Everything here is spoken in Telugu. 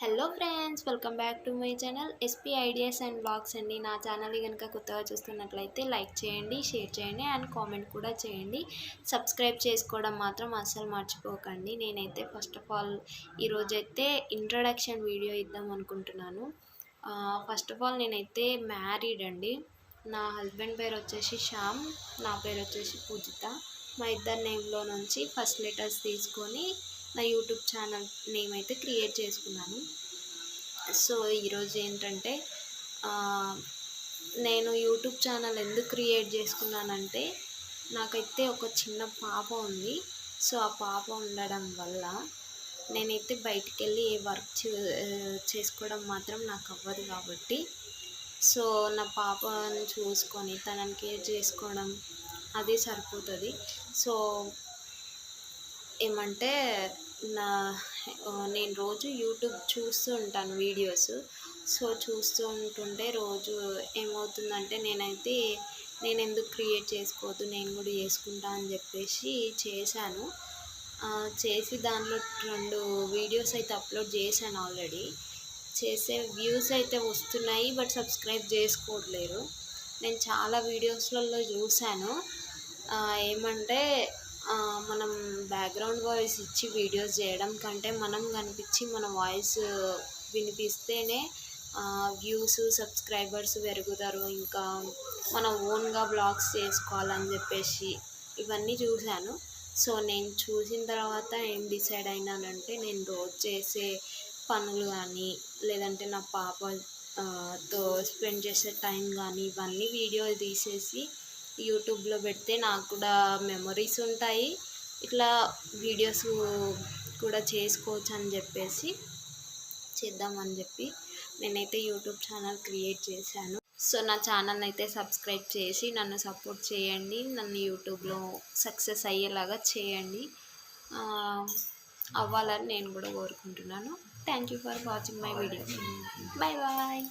Hello friends, welcome back to my channel SP ideas and blogs అండి. నా ఛానల్ని కనుక కొత్తగా చూస్తున్నట్లయితే లైక్ చేయండి, షేర్ చేయండి అండ్ కామెంట్ కూడా చేయండి. సబ్స్క్రైబ్ చేసుకోవడం మాత్రం అస్సలు మర్చిపోకండి. నేనైతే ఫస్ట్ ఆఫ్ ఆల్ ఈరోజైతే ఇంట్రడక్షన్ వీడియో ఇద్దాం అనుకుంటున్నాను. ఫస్ట్ ఆఫ్ ఆల్ నేనైతే మ్యారీడ్ అండి. నా హస్బెండ్ పేరు వచ్చేసి శ్యామ్, నా పేరు వచ్చేసి పూజిత. మా ఇద్దరు నేమ్లో నుంచి ఫస్ట్ లెటర్స్ తీసుకొని నా యూట్యూబ్ ఛానల్ నేమ్ అయితే క్రియేట్ చేసుకున్నాను. సో ఈరోజు ఏంటంటే నేను యూట్యూబ్ ఛానల్ ఎందుకు క్రియేట్ చేసుకున్నానంటే, నాకైతే ఒక చిన్న పాప ఉంది. సో ఆ పాప ఉండడం వల్ల నేనైతే బయటికి వెళ్ళి ఏ వర్క్ చేసుకోవడం మాత్రం నాకు అవ్వదు కాబట్టి, సో నా పాపను చూసుకొని తనని కేర్ చేసుకోవడం అదే సరిపోతుంది. సో ఏమంటే నేను రోజు యూట్యూబ్ చూస్తూ ఉంటాను వీడియోస్. సో చూస్తూ ఉంటుంటే రోజు ఏమవుతుందంటే, నేను ఎందుకు క్రియేట్ చేసుకోవద్దు, నేను కూడా చేసుకుంటా అని చెప్పేసి చేశాను. చేసి దానిలో 2 వీడియోస్ అయితే అప్లోడ్ చేశాను ఆల్రెడీ. చేసే వ్యూస్ అయితే వస్తున్నాయి, బట్ సబ్స్క్రైబ్ చేసుకోవట్లేరు. నేను చాలా వీడియోస్లలో చూశాను, ఏమంటే మనం బ్యాక్గ్రౌండ్ వాయిస్ ఇచ్చి వీడియోస్ చేయడం కంటే మనం కనిపించి మన వాయిస్ వినిపిస్తేనే వ్యూస్, సబ్స్క్రైబర్స్ పెరుగుతారు. ఇంకా మన ఓన్గా బ్లాగ్స్ చేసుకోవాలని చెప్పేసి ఇవన్నీ చూశాను. సో నేను చూసిన తర్వాత ఏం డిసైడ్ అయినానంటే, నేను రోజు చేసే పనులు కానీ, లేదంటే నా పాపతో స్పెండ్ చేసే టైం కానీ, ఇవన్నీ వీడియో తీసేసి యూట్యూబ్లో పెడితే నాకు కూడా మెమరీస్ ఉంటాయి, ఇట్లా వీడియోస్ కూడా చేసుకోవచ్చు అని చెప్పేసి చేద్దామని చెప్పి నేనైతే యూట్యూబ్ ఛానల్ క్రియేట్ చేశాను. సో నా ఛానల్ని అయితే సబ్స్క్రైబ్ చేసి నన్ను సపోర్ట్ చేయండి, నన్ను యూట్యూబ్లో సక్సెస్ అయ్యేలాగా చేయండి. అవ్వాలని నేను కూడా కోరుకుంటున్నాను. Thank you for watching my video. Bye bye.